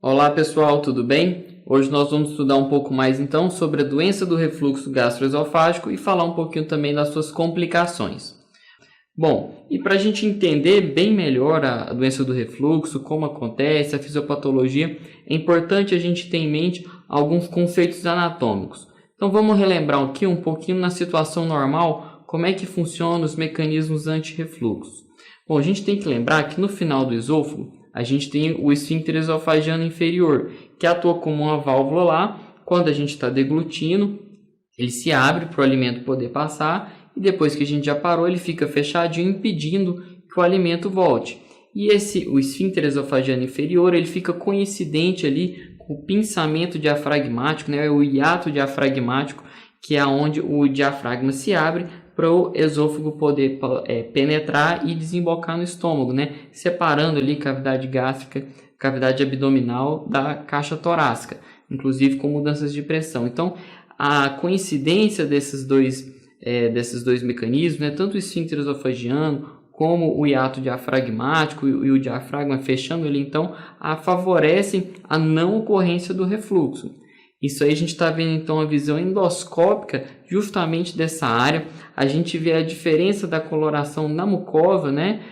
Olá pessoal, tudo bem? Hoje nós vamos estudar um pouco mais então sobre a doença do refluxo gastroesofágico e falar um pouquinho também das suas complicações. Bom, e para a gente entender bem melhor a doença do refluxo, como acontece, a fisiopatologia, é importante a gente ter em mente alguns conceitos anatômicos. Então vamos relembrar aqui um pouquinho na situação normal, como é que funcionam os mecanismos anti-refluxo. Bom, a gente tem que lembrar que no final do esôfago, a gente tem o esfíncter esofagiano inferior, que atua como uma válvula lá. Quando a gente está deglutindo, ele se abre para o alimento poder passar e depois que a gente já parou, ele fica fechadinho, impedindo que o alimento volte. E o esfíncter esofagiano inferior, ele fica coincidente ali com o pinçamento diafragmático, né, o hiato diafragmático, que é onde o diafragma se abre para o esôfago poder penetrar e desembocar no estômago, né? Separando ali cavidade gástrica, cavidade abdominal da caixa torácica, inclusive com mudanças de pressão. Então, a coincidência desses dois mecanismos, né? Tanto o esfíncter esofagiano como o hiato diafragmático e o diafragma fechando ele, então, favorecem a não ocorrência do refluxo. Isso aí a gente está vendo então a visão endoscópica justamente dessa área. A gente vê a diferença da coloração na mucosa, né?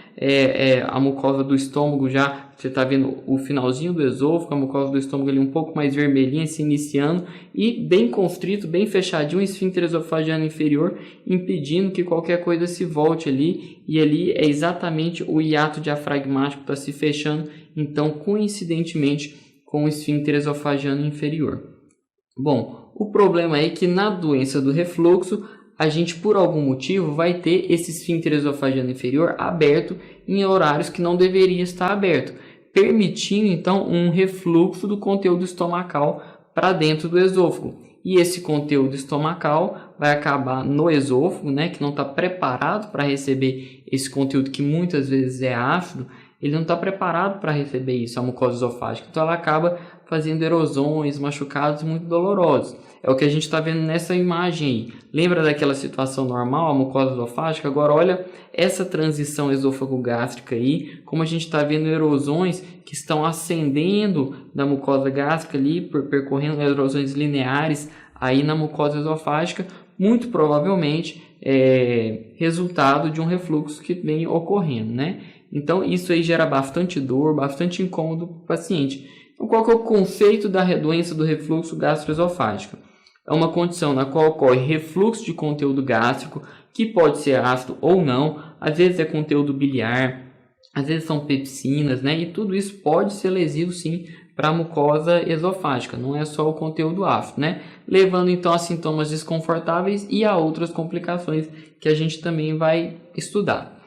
A mucosa do estômago já, você está vendo o finalzinho do esôfago, a mucosa do estômago ali um pouco mais vermelhinha se iniciando e bem constrito, bem fechadinho, o esfíncter esofagiano inferior, impedindo que qualquer coisa se volte ali. E ali é exatamente o hiato diafragmático que está se fechando, então coincidentemente com o esfíncter esofagiano inferior. Bom, o problema é que na doença do refluxo, a gente por algum motivo vai ter esse esfíncter esofagiano inferior aberto em horários que não deveria estar aberto, permitindo então um refluxo do conteúdo estomacal para dentro do esôfago. E esse conteúdo estomacal vai acabar no esôfago, né, que não está preparado para receber esse conteúdo que muitas vezes é ácido, ele não está preparado para receber isso, a mucosa esofágica, então ela acaba fazendo erosões, machucados muito dolorosos. É o que a gente está vendo nessa imagem aí. Lembra daquela situação normal, a mucosa esofágica? Agora olha essa transição esôfago-gástrica aí, como a gente está vendo erosões que estão ascendendo da mucosa gástrica ali, percorrendo erosões lineares aí na mucosa esofágica, muito provavelmente resultado de um refluxo que vem ocorrendo, né? Então isso aí gera bastante dor, bastante incômodo para o paciente. Então, qual que é o conceito da doença do refluxo gastroesofágico? É uma condição na qual ocorre refluxo de conteúdo gástrico, que pode ser ácido ou não, às vezes é conteúdo biliar, às vezes são pepsinas, né? E tudo isso pode ser lesivo sim para a mucosa esofágica, não é só o conteúdo ácido, né? Levando então a sintomas desconfortáveis e a outras complicações que a gente também vai estudar.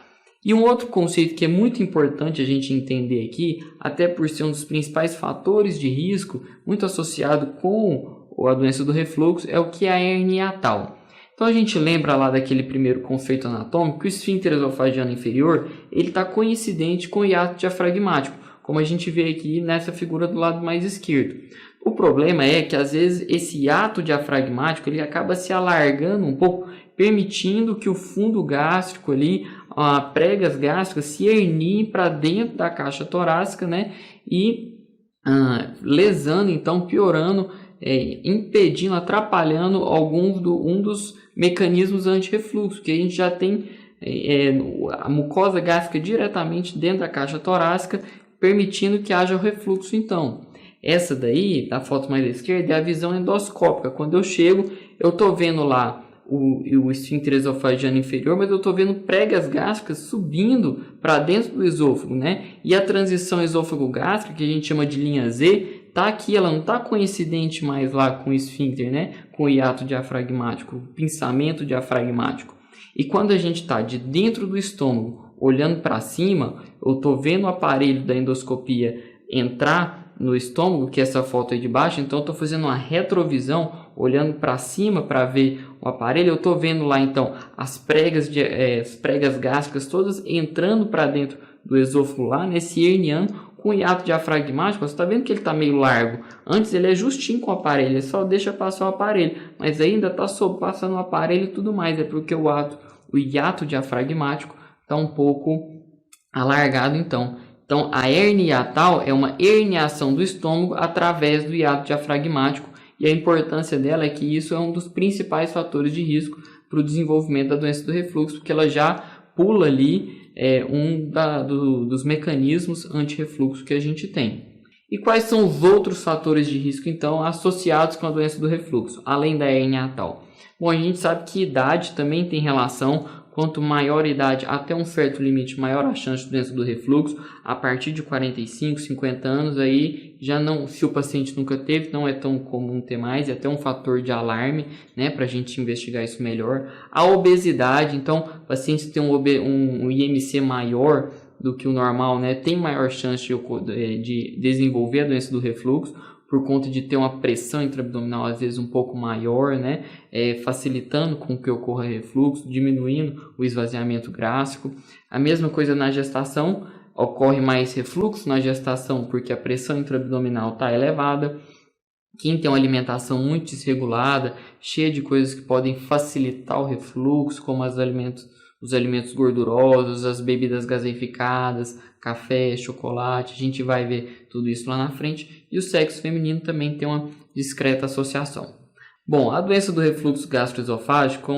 E um outro conceito que é muito importante a gente entender aqui, até por ser um dos principais fatores de risco, muito associado com a doença do refluxo, é o que é a hernia hiatal. Então a gente lembra lá daquele primeiro conceito anatômico que o esfíncter esofagiano inferior ele está coincidente com o hiato diafragmático, como a gente vê aqui nessa figura do lado mais esquerdo. O problema é que às vezes esse hiato diafragmático ele acaba se alargando um pouco, permitindo que o fundo gástrico ali, pregas gástricas se herniem para dentro da caixa torácica, né? E lesando, então piorando, impedindo, atrapalhando um dos mecanismos anti-refluxo, que a gente já tem a mucosa gástrica diretamente dentro da caixa torácica, permitindo que haja o refluxo então. Essa daí, da foto mais à esquerda, é a visão endoscópica. Quando eu chego, eu estou vendo lá o esfíncter esofagiano inferior, mas eu estou vendo pregas gástricas subindo para dentro do esôfago, né? E a transição esôfago-gástrica, que a gente chama de linha Z, está aqui, ela não está coincidente mais lá com o esfíncter, né? Com o hiato diafragmático, o pinçamento diafragmático. E quando a gente está de dentro do estômago, olhando para cima, eu estou vendo o aparelho da endoscopia entrar no estômago, que é essa foto aí de baixo, então eu estou fazendo uma retrovisão, olhando para cima para ver o aparelho, eu estou vendo lá então as pregas gástricas todas entrando para dentro do esôfago lá, nesse herniano, com hiato diafragmático. Você está vendo que ele está meio largo, antes ele é justinho com o aparelho, ele só deixa passar o aparelho, mas ainda está passando o aparelho e tudo mais, é porque o hiato diafragmático está um pouco alargado então. Então, a hérnia hiatal é uma herniação do estômago através do hiato diafragmático, e a importância dela é que isso é um dos principais fatores de risco para o desenvolvimento da doença do refluxo, porque ela já pula ali dos mecanismos anti-refluxo que a gente tem. E quais são os outros fatores de risco, então, associados com a doença do refluxo, além da hérnia hiatal? Bom, a gente sabe que idade também tem relação. Quanto maior a idade, até um certo limite, maior a chance de doença do refluxo. A partir de 45, 50 anos, aí já não, se o paciente nunca teve, não é tão comum ter mais, é até um fator de alarme, né, para a gente investigar isso melhor. A obesidade, então, pacientes que têm um IMC maior do que o normal, né, tem maior chance de desenvolver a doença do refluxo, por conta de ter uma pressão intraabdominal às vezes um pouco maior, né, facilitando com que ocorra refluxo, diminuindo o esvaziamento gástrico. A mesma coisa na gestação, ocorre mais refluxo na gestação porque a pressão intraabdominal está elevada. Quem tem uma alimentação muito desregulada, cheia de coisas que podem facilitar o refluxo, como os alimentos gordurosos, as bebidas gaseificadas, café, chocolate, a gente vai ver tudo isso lá na frente. E o sexo feminino também tem uma discreta associação. Bom, a doença do refluxo gastroesofágico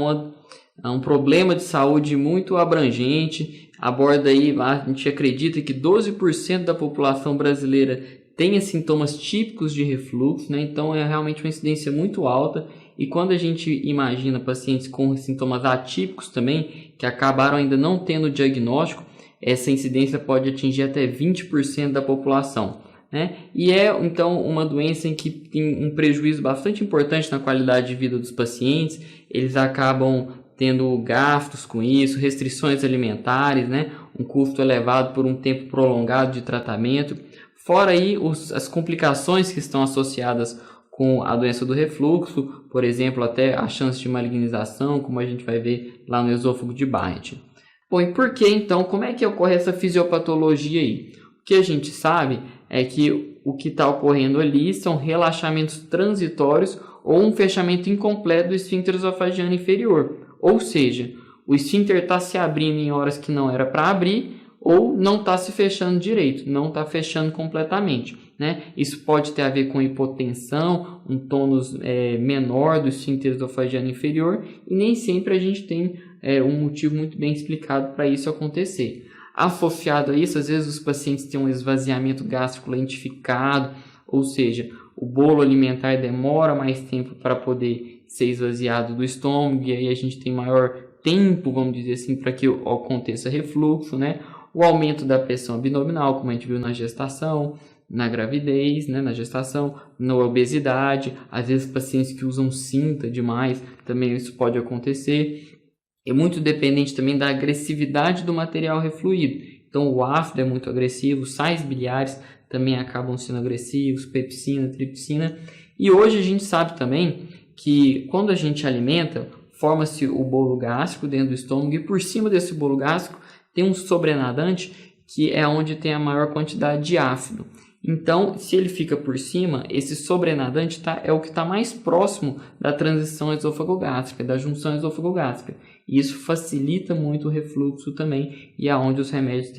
é um problema de saúde muito abrangente, aborda aí, a gente acredita que 12% da população brasileira tenha sintomas típicos de refluxo, né? Então é realmente uma incidência muito alta. E quando a gente imagina pacientes com sintomas atípicos também, que acabaram ainda não tendo diagnóstico, essa incidência pode atingir até 20% da população, né? E é então uma doença em que tem um prejuízo bastante importante na qualidade de vida dos pacientes. Eles acabam tendo gastos com isso, restrições alimentares, né? Um custo elevado por um tempo prolongado de tratamento. Fora aí as complicações que estão associadas com a doença do refluxo, por exemplo, até a chance de malignização, como a gente vai ver lá no esôfago de Barrett. Bom, e por que então, como é que ocorre essa fisiopatologia aí? O que a gente sabe é que o que está ocorrendo ali são relaxamentos transitórios ou um fechamento incompleto do esfíncter esofagiano inferior. Ou seja, o esfíncter está se abrindo em horas que não era para abrir, ou não está se fechando direito, não está fechando completamente, né? Isso pode ter a ver com hipotensão, um tônus menor do esfíncter esofagiano inferior, e nem sempre a gente tem um motivo muito bem explicado para isso acontecer. Associado a isso, às vezes os pacientes têm um esvaziamento gástrico lentificado, ou seja, o bolo alimentar demora mais tempo para poder ser esvaziado do estômago, e aí a gente tem maior tempo, vamos dizer assim, para que aconteça refluxo, né? O aumento da pressão abdominal, como a gente viu na gestação, na gravidez, né, na gestação, na obesidade, às vezes pacientes que usam cinta demais, também isso pode acontecer. É muito dependente também da agressividade do material refluído. Então o ácido é muito agressivo, os sais biliares também acabam sendo agressivos, pepsina, tripsina. E hoje a gente sabe também que quando a gente alimenta, forma-se o bolo gástrico dentro do estômago, e por cima desse bolo gástrico tem um sobrenadante, que é onde tem a maior quantidade de ácido. Então, se ele fica por cima, esse sobrenadante é o que está mais próximo da transição esôfago-gástrica, da junção esôfago-gástrica. E isso facilita muito o refluxo também, e é onde os remédios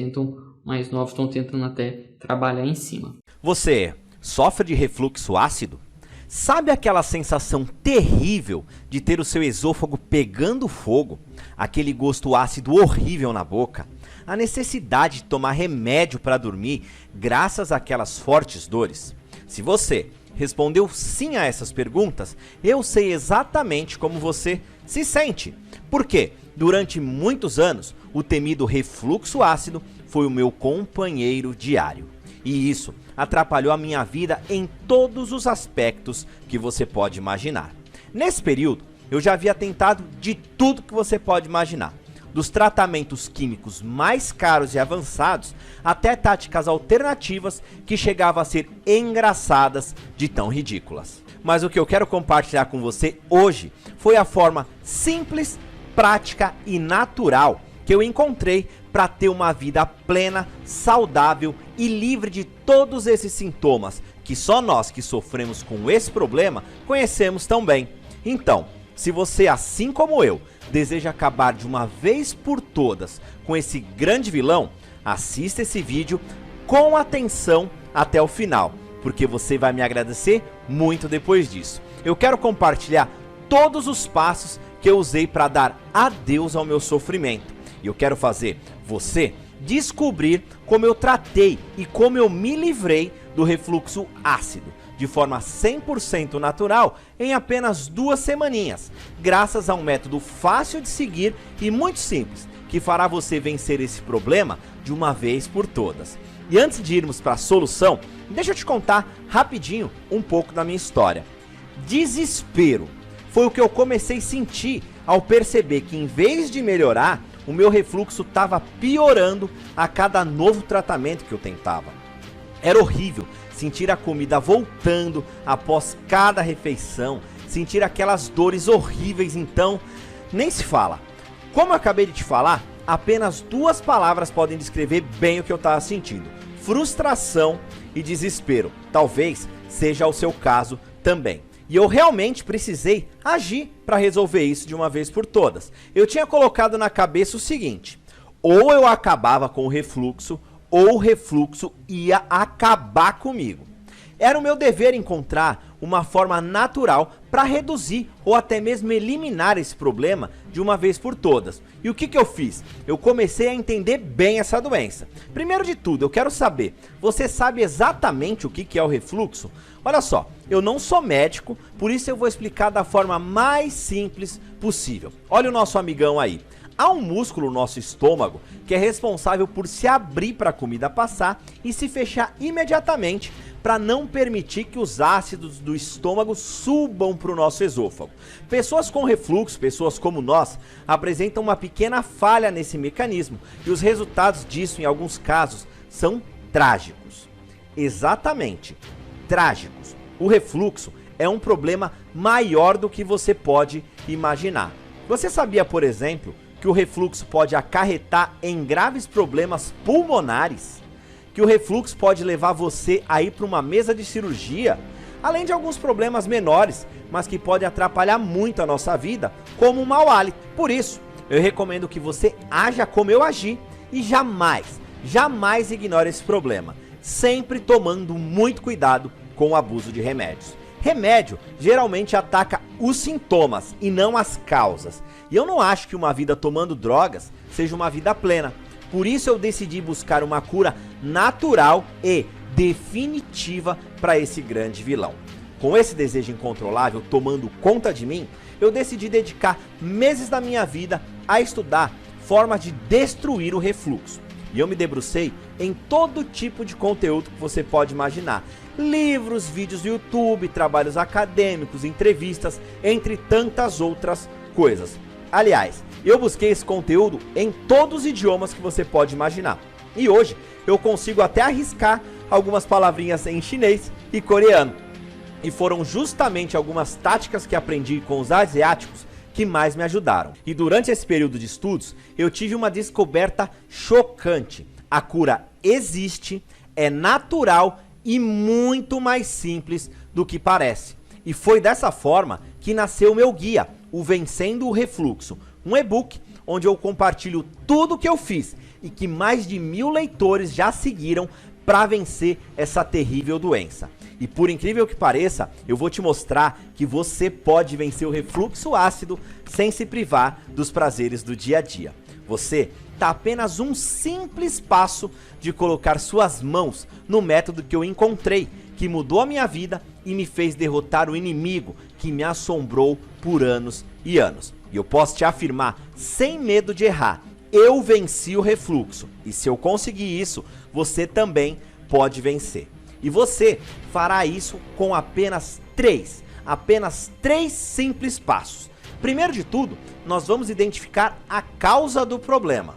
mais novos estão tentando até trabalhar em cima. Você sofre de refluxo ácido? Sabe aquela sensação terrível de ter o seu esôfago pegando fogo? Aquele gosto ácido horrível na boca? A necessidade de tomar remédio para dormir graças àquelas fortes dores? Se você respondeu sim a essas perguntas, eu sei exatamente como você se sente. Porque durante muitos anos, o temido refluxo ácido foi o meu companheiro diário. E isso atrapalhou a minha vida em todos os aspectos que você pode imaginar. Nesse período, eu já havia tentado de tudo que você pode imaginar. Dos tratamentos químicos mais caros e avançados, até táticas alternativas que chegavam a ser engraçadas de tão ridículas. Mas o que eu quero compartilhar com você hoje foi a forma simples, prática e natural que eu encontrei para ter uma vida plena, saudável e livre de todos esses sintomas que só nós que sofremos com esse problema conhecemos tão bem. Então, se você, assim como eu, deseja acabar de uma vez por todas com esse grande vilão, assista esse vídeo com atenção até o final, porque você vai me agradecer muito depois disso. Eu quero compartilhar todos os passos que eu usei para dar adeus ao meu sofrimento. E eu quero fazer você descobrir como eu tratei e como eu me livrei do refluxo ácido de forma 100% natural em apenas 2 semaninhas, graças a um método fácil de seguir e muito simples, que fará você vencer esse problema de uma vez por todas. E antes de irmos para a solução, deixa eu te contar rapidinho um pouco da minha história. Desespero foi o que eu comecei a sentir ao perceber que, em vez de melhorar, o meu refluxo estava piorando a cada novo tratamento que eu tentava. Era horrível sentir a comida voltando após cada refeição, sentir aquelas dores horríveis, então nem se fala. Como eu acabei de te falar, apenas 2 palavras podem descrever bem o que eu estava sentindo: frustração e desespero. Talvez seja o seu caso também. E eu realmente precisei agir para resolver isso de uma vez por todas. Eu tinha colocado na cabeça o seguinte: ou eu acabava com o refluxo, ou o refluxo ia acabar comigo. Era o meu dever encontrar uma forma natural para reduzir ou até mesmo eliminar esse problema de uma vez por todas. E o que eu fiz? Eu comecei a entender bem essa doença. Primeiro de tudo, eu quero saber, você sabe exatamente o que é o refluxo? Olha só, eu não sou médico, por isso eu vou explicar da forma mais simples possível. Olha o nosso amigão aí. Há um músculo no nosso estômago que é responsável por se abrir para a comida passar e se fechar imediatamente para não permitir que os ácidos do estômago subam para o nosso esôfago. Pessoas com refluxo, pessoas como nós, apresentam uma pequena falha nesse mecanismo e os resultados disso, em alguns casos, são trágicos. Exatamente, trágicos. O refluxo é um problema maior do que você pode imaginar. Você sabia, por exemplo, que o refluxo pode acarretar em graves problemas pulmonares? Que o refluxo pode levar você a ir para uma mesa de cirurgia? Além de alguns problemas menores, mas que podem atrapalhar muito a nossa vida, como o mau hálito. Por isso, eu recomendo que você haja como eu agi e jamais ignore esse problema, sempre tomando muito cuidado com o abuso de remédios. Remédio geralmente ataca os sintomas e não as causas. E eu não acho que uma vida tomando drogas seja uma vida plena. Por isso eu decidi buscar uma cura natural e definitiva para esse grande vilão. Com esse desejo incontrolável tomando conta de mim, eu decidi dedicar meses da minha vida a estudar formas de destruir o refluxo. E eu me debrucei em todo tipo de conteúdo que você pode imaginar. Livros, vídeos do YouTube, trabalhos acadêmicos, entrevistas, entre tantas outras coisas. Aliás, eu busquei esse conteúdo em todos os idiomas que você pode imaginar. E hoje eu consigo até arriscar algumas palavrinhas em chinês e coreano. E foram justamente algumas táticas que aprendi com os asiáticos que mais me ajudaram. E durante esse período de estudos, eu tive uma descoberta chocante. A cura existe, é natural e muito mais simples do que parece. E foi dessa forma que nasceu o meu guia, o Vencendo o Refluxo, um e-book onde eu compartilho tudo o que eu fiz e que mais de 1000 leitores já seguiram para vencer essa terrível doença. E por incrível que pareça, eu vou te mostrar que você pode vencer o refluxo ácido sem se privar dos prazeres do dia a dia. Você está apenas um simples passo de colocar suas mãos no método que eu encontrei, que mudou a minha vida e me fez derrotar o inimigo que me assombrou por anos e anos. E eu posso te afirmar, sem medo de errar, eu venci o refluxo. E se eu conseguir isso, você também pode vencer. E você fará isso com apenas três simples passos. Primeiro de tudo, nós vamos identificar a causa do problema.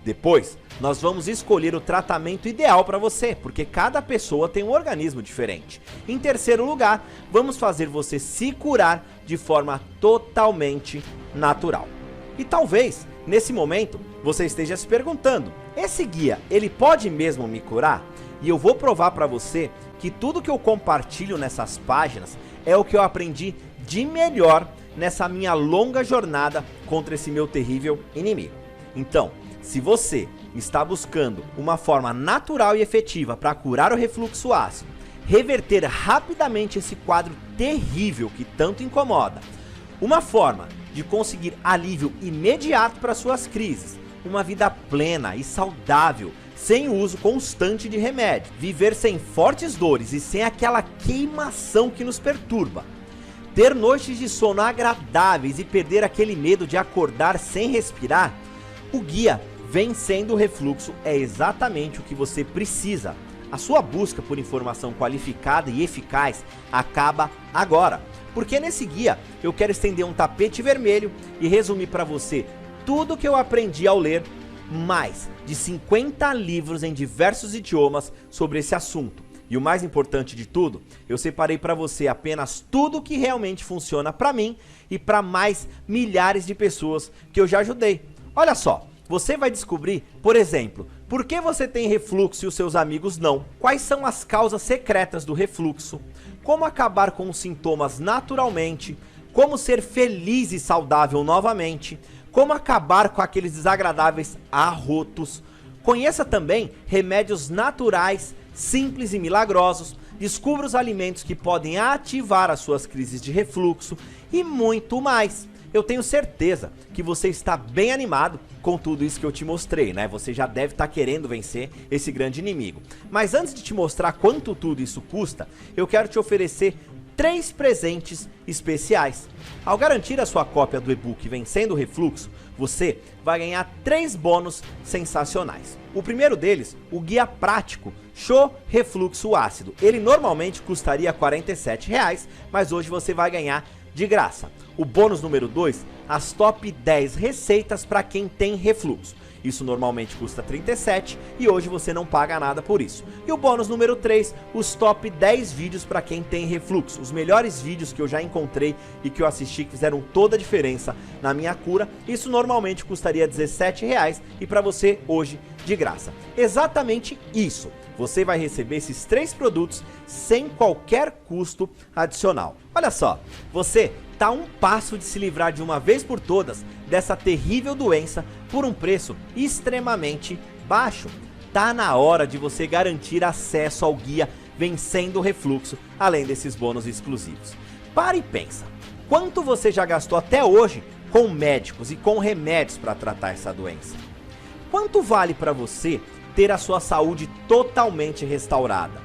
Depois, nós vamos escolher o tratamento ideal para você, porque cada pessoa tem um organismo diferente. Em terceiro lugar, vamos fazer você se curar de forma totalmente natural. E talvez, nesse momento, você esteja se perguntando, esse guia, ele pode mesmo me curar? E eu vou provar para você que tudo que eu compartilho nessas páginas é o que eu aprendi de melhor nessa minha longa jornada contra esse meu terrível inimigo. Então, se você está buscando uma forma natural e efetiva para curar o refluxo ácido, reverter rapidamente esse quadro terrível que tanto incomoda, uma forma de conseguir alívio imediato para suas crises, uma vida plena e saudável, sem o uso constante de remédio, viver sem fortes dores e sem aquela queimação que nos perturba, ter noites de sono agradáveis e perder aquele medo de acordar sem respirar, o guia Vencendo o Refluxo é exatamente o que você precisa. A sua busca por informação qualificada e eficaz acaba agora, porque nesse guia eu quero estender um tapete vermelho e resumir para você tudo o que eu aprendi ao ler mais de 50 livros em diversos idiomas sobre esse assunto. E o mais importante de tudo, eu separei para você apenas tudo o que realmente funciona para mim e para mais milhares de pessoas que eu já ajudei. Olha só, você vai descobrir, por exemplo, por que você tem refluxo e os seus amigos não, quais são as causas secretas do refluxo, como acabar com os sintomas naturalmente, como ser feliz e saudável novamente, como acabar com aqueles desagradáveis arrotos. Conheça também remédios naturais, simples e milagrosos, descubra os alimentos que podem ativar as suas crises de refluxo e muito mais. Eu tenho certeza que você está bem animado com tudo isso que eu te mostrei, né? Você já deve estar querendo vencer esse grande inimigo. Mas antes de te mostrar quanto tudo isso custa, eu quero te oferecer 3 presentes especiais. Ao garantir a sua cópia do e-book Vencendo o Refluxo, você vai ganhar 3 bônus sensacionais. O primeiro deles, o guia prático Show Refluxo Ácido. Ele normalmente custaria R$ 47,00, mas hoje você vai ganhar de graça. O bônus número 2, as top 10 receitas para quem tem refluxo. Isso normalmente custa R$ 37,00 e hoje você não paga nada por isso. E o bônus número 3, os top 10 vídeos para quem tem refluxo. Os melhores vídeos que eu já encontrei e que eu assisti que fizeram toda a diferença na minha cura. Isso normalmente custaria R$ 17,00 e para você hoje de graça. Exatamente isso. Você vai receber esses 3 produtos sem qualquer custo adicional. Olha só, você está a um passo de se livrar de uma vez por todas dessa terrível doença por um preço extremamente baixo. Tá na hora de você garantir acesso ao guia Vencendo o Refluxo, além desses bônus exclusivos. Para e pensa, quanto você já gastou até hoje com médicos e com remédios para tratar essa doença? Quanto vale para você ter a sua saúde totalmente restaurada?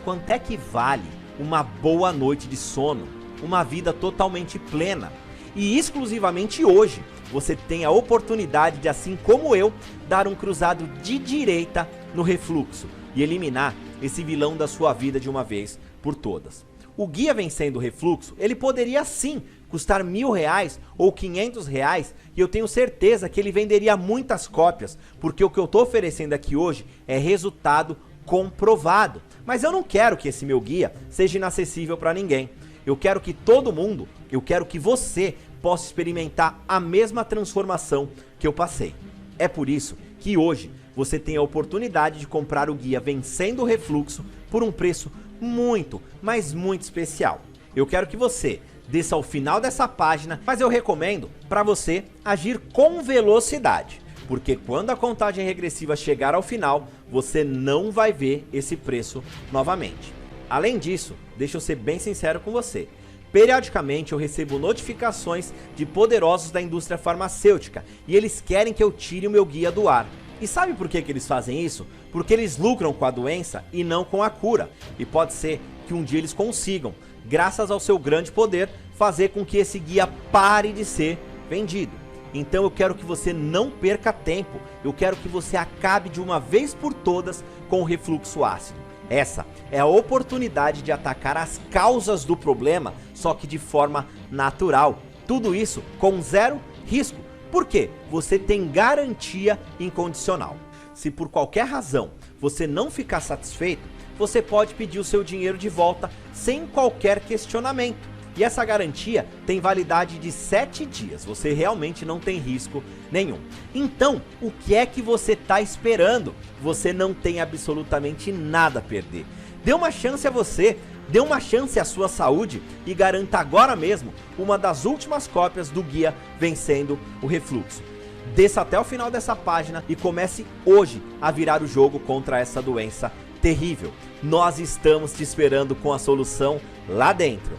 Quanto é que vale uma boa noite de sono, uma vida totalmente plena? E exclusivamente hoje você tem a oportunidade de, assim como eu, dar um cruzado de direita no refluxo e eliminar esse vilão da sua vida de uma vez por todas. O guia Vencendo o Refluxo, ele poderia sim custar R$1.000 ou R$500 e eu tenho certeza que ele venderia muitas cópias, porque o que eu estou oferecendo aqui hoje é resultado comprovado. Mas eu não quero que esse meu guia seja inacessível para ninguém. Eu quero que todo mundo, eu quero que você possa experimentar a mesma transformação que eu passei. É por isso que hoje você tem a oportunidade de comprar o guia Vencendo o Refluxo por um preço muito, mas muito especial. Eu quero que você desça ao final dessa página, mas eu recomendo para você agir com velocidade, porque quando a contagem regressiva chegar ao final, você não vai ver esse preço novamente. Além disso, deixa eu ser bem sincero com você, periodicamente eu recebo notificações de poderosos da indústria farmacêutica e eles querem que eu tire o meu guia do ar. E sabe por que eles fazem isso? Porque eles lucram com a doença e não com a cura. E pode ser que um dia eles consigam, graças ao seu grande poder, fazer com que esse guia pare de ser vendido. Então eu quero que você não perca tempo, eu quero que você acabe de uma vez por todas com o refluxo ácido. Essa é a oportunidade de atacar as causas do problema, só que de forma natural. Tudo isso com zero risco. Por quê? Você tem garantia incondicional. Se por qualquer razão você não ficar satisfeito, você pode pedir o seu dinheiro de volta sem qualquer questionamento. E essa garantia tem validade de 7 dias, você realmente não tem risco nenhum. Então, o que é que você está esperando? Você não tem absolutamente nada a perder. Dê uma chance a você, dê uma chance à sua saúde e garanta agora mesmo uma das últimas cópias do guia Vencendo o Refluxo. Desça até o final dessa página e comece hoje a virar o jogo contra essa doença terrível. Nós estamos te esperando com a solução lá dentro.